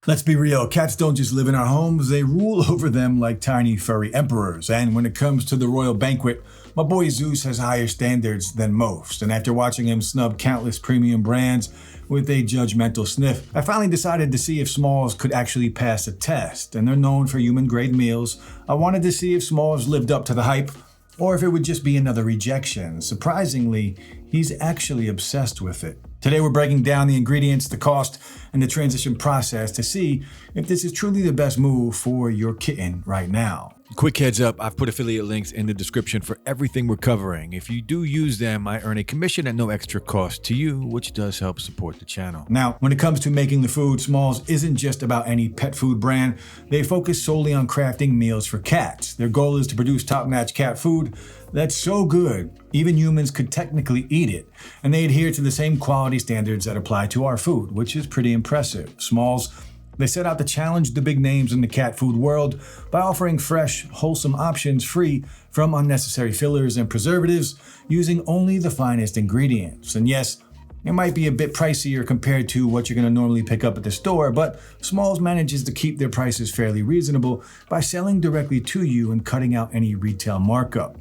Let's be real, cats don't just live in our homes, they rule over them like tiny furry emperors. And when it comes to the royal banquet, my boy Zeus has higher standards than most. And after watching him snub countless premium brands with a judgmental sniff, I finally decided to see if Smalls could actually pass a test. And they're known for human-grade meals. I wanted to see if Smalls lived up to the hype, or if it would just be another rejection. Surprisingly, he's actually obsessed with it. Today we're breaking down the ingredients, the cost, and the transition process to see if this is truly the best move for your kitten right now. Quick heads up, I've put affiliate links in the description for everything we're covering. If you do use them, I earn a commission at no extra cost to you, which does help support the channel. Now, when it comes to making the food, Smalls isn't just about any pet food brand. They focus solely on crafting meals for cats. Their goal is to produce top-notch cat food that's so good, even humans could technically eat it. And they adhere to the same quality standards that apply to our food, which is pretty impressive. Smalls, they set out to challenge the big names in the cat food world by offering fresh, wholesome options free from unnecessary fillers and preservatives, using only the finest ingredients. And yes, it might be a bit pricier compared to what you're going to normally pick up at the store, but Smalls manages to keep their prices fairly reasonable by selling directly to you and cutting out any retail markup.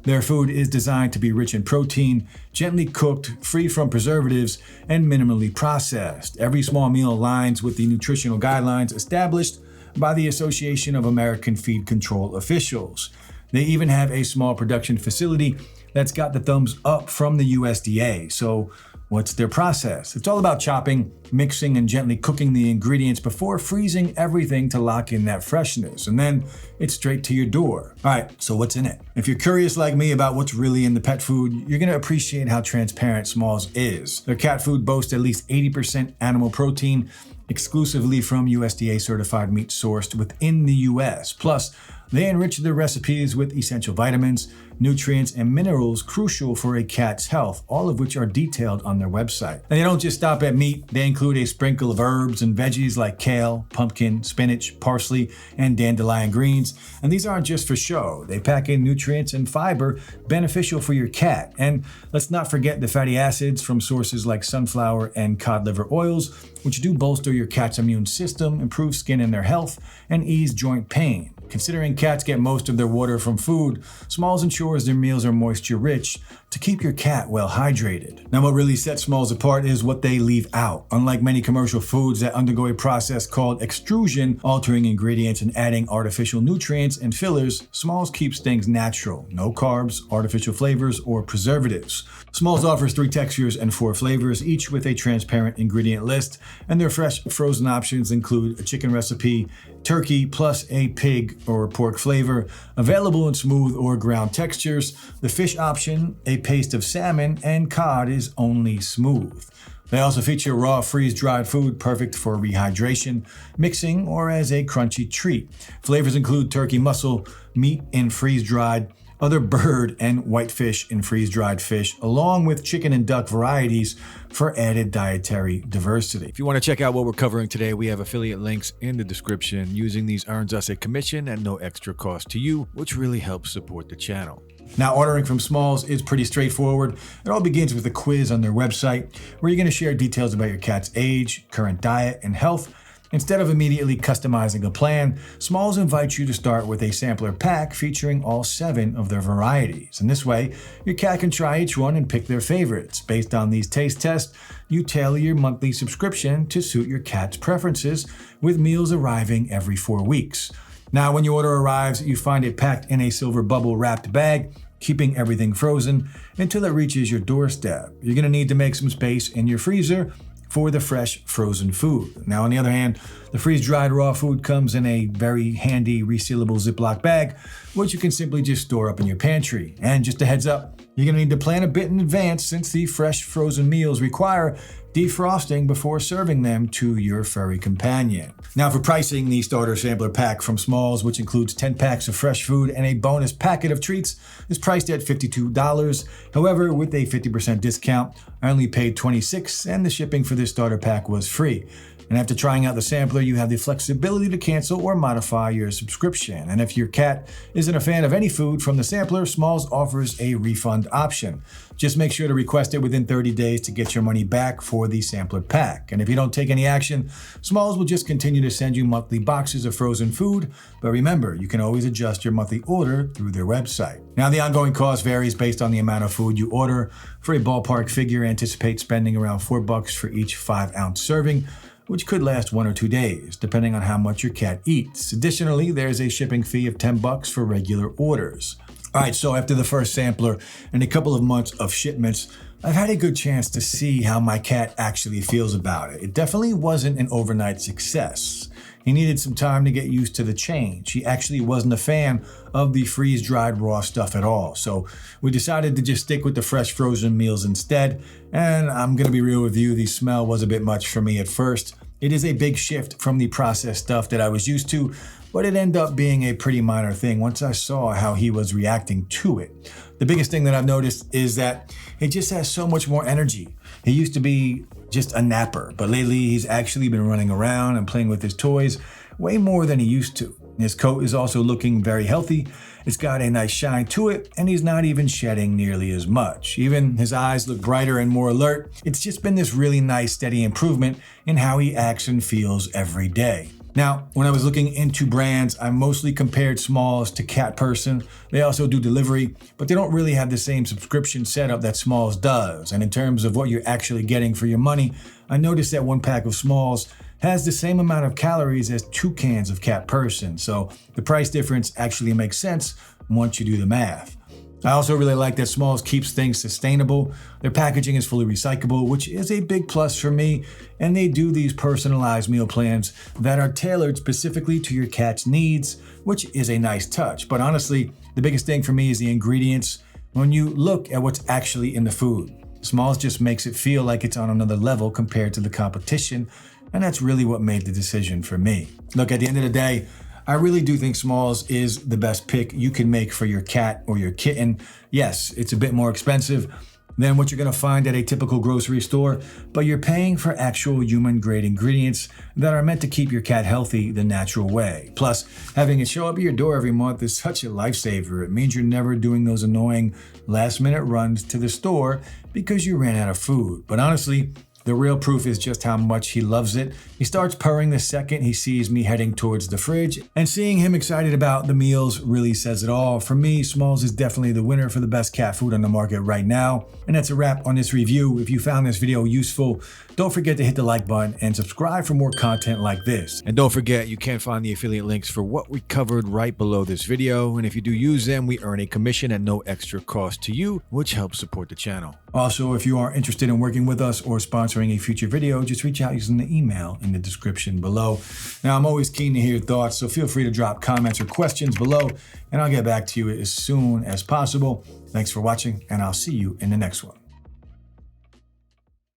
Their food is designed to be rich in protein, gently cooked, free from preservatives, and minimally processed. Every small meal aligns with the nutritional guidelines established by the Association of American Feed Control Officials. They even have a small production facility that's got the thumbs up from the USDA. So what's their process? It's all about chopping, mixing, and gently cooking the ingredients before freezing everything to lock in that freshness. And then it's straight to your door. All right, so what's in it? If you're curious like me about what's really in the pet food, you're gonna appreciate how transparent Smalls is. Their cat food boasts at least 80% animal protein, exclusively from USDA certified meat sourced within the US. Plus, they enrich their recipes with essential vitamins, nutrients, and minerals crucial for a cat's health, all of which are detailed on their website. And they don't just stop at meat, they include a sprinkle of herbs and veggies like kale, pumpkin, spinach, parsley, and dandelion greens. And these aren't just for show, they pack in nutrients and fiber beneficial for your cat. And let's not forget the fatty acids from sources like sunflower and cod liver oils, which do bolster your cat's immune system, improve skin and their health, and ease joint pain. Considering cats get most of their water from food, Smalls ensures their meals are moisture rich to keep your cat well hydrated. Now, what really sets Smalls apart is what they leave out. Unlike many commercial foods that undergo a process called extrusion, altering ingredients and adding artificial nutrients and fillers, Smalls keeps things natural. No carbs, artificial flavors, or preservatives. Smalls offers 3 textures and 4 flavors, each with a transparent ingredient list, and their fresh frozen options include a chicken recipe, turkey, plus a pig or pork flavor, available in smooth or ground textures. The fish option, a paste of salmon, and cod is only smooth. They also feature raw freeze-dried food perfect for rehydration, mixing, or as a crunchy treat. Flavors include turkey muscle, meat in freeze-dried, other bird and whitefish in freeze-dried fish, along with chicken and duck varieties for added dietary diversity. If you want to check out what we're covering today, we have affiliate links in the description. Using these earns us a commission at no extra cost to you, which really helps support the channel. Now, ordering from Smalls is pretty straightforward. It all begins with a quiz on their website, where you're going to share details about your cat's age, current diet, and health. Instead of immediately customizing a plan, Smalls invites you to start with a sampler pack featuring all 7 of their varieties. And this way, your cat can try each one and pick their favorites. Based on these taste tests, you tailor your monthly subscription to suit your cat's preferences, with meals arriving every 4 weeks. Now, when your order arrives, you find it packed in a silver bubble wrapped bag, keeping everything frozen until it reaches your doorstep. You're going to need to make some space in your freezer for the fresh frozen food. Now, on the other hand, the freeze-dried raw food comes in a very handy resealable Ziploc bag, which you can simply just store up in your pantry. And just a heads up, you're going to need to plan a bit in advance, since the fresh frozen meals require defrosting before serving them to your furry companion. Now, for pricing, the starter sampler pack from Smalls, which includes 10 packs of fresh food and a bonus packet of treats, is priced at $52. However, with a 50% discount, I only paid $26, and the shipping for this starter pack was free. And after trying out the sampler, you have the flexibility to cancel or modify your subscription. And if your cat isn't a fan of any food from the sampler, Smalls offers a refund option. Just make sure to request it within 30 days to get your money back for the sampler pack. And if you don't take any action, Smalls will just continue to send you monthly boxes of frozen food. But remember, you can always adjust your monthly order through their website. Now, the ongoing cost varies based on the amount of food you order. For a ballpark figure, anticipate spending around $4 for each 5-ounce serving, which could last 1 or 2 days, depending on how much your cat eats. Additionally, there's a shipping fee of $10 for regular orders. All right, so after the first sampler and a couple of months of shipments, I've had a good chance to see how my cat actually feels about it. It definitely wasn't an overnight success. He needed some time to get used to the change. He actually wasn't a fan of the freeze-dried raw stuff at all. So we decided to just stick with the fresh frozen meals instead. And I'm gonna be real with you, the smell was a bit much for me at first. It is a big shift from the processed stuff that I was used to, but it ended up being a pretty minor thing once I saw how he was reacting to it. The biggest thing that I've noticed is that he just has so much more energy. He used to be just a napper, but lately he's actually been running around and playing with his toys way more than he used to. His coat is also looking very healthy. It's got a nice shine to it, and he's not even shedding nearly as much. Even his eyes look brighter and more alert. It's just been this really nice, steady improvement in how he acts and feels every day. Now, when I was looking into brands, I mostly compared Smalls to Cat Person. They also do delivery, but they don't really have the same subscription setup that Smalls does. And in terms of what you're actually getting for your money, I noticed that 1 pack of Smalls has the same amount of calories as 2 cans of Cat Person. So the price difference actually makes sense once you do the math. I also really like that Smalls keeps things sustainable. Their packaging is fully recyclable, which is a big plus for me. And they do these personalized meal plans that are tailored specifically to your cat's needs, which is a nice touch. But honestly, the biggest thing for me is the ingredients. When you look at what's actually in the food, Smalls just makes it feel like it's on another level compared to the competition. And that's really what made the decision for me. Look, at the end of the day, I really do think Smalls is the best pick you can make for your cat or your kitten. Yes, it's a bit more expensive than what you're gonna find at a typical grocery store, but you're paying for actual human-grade ingredients that are meant to keep your cat healthy the natural way. Plus, having it show up at your door every month is such a lifesaver. It means you're never doing those annoying last-minute runs to the store because you ran out of food. But honestly, the real proof is just how much he loves it. He starts purring the second he sees me heading towards the fridge, and seeing him excited about the meals really says it all. For me, Smalls is definitely the winner for the best cat food on the market right now. And that's a wrap on this review. If you found this video useful, don't forget to hit the like button and subscribe for more content like this. And don't forget, you can find the affiliate links for what we covered right below this video. And if you do use them, we earn a commission at no extra cost to you, which helps support the channel. Also, if you are interested in working with us or sponsoring a future video, just reach out using the email in the description below. Now, I'm always keen to hear your thoughts, so feel free to drop comments or questions below, and I'll get back to you as soon as possible. Thanks for watching, and I'll see you in the next one.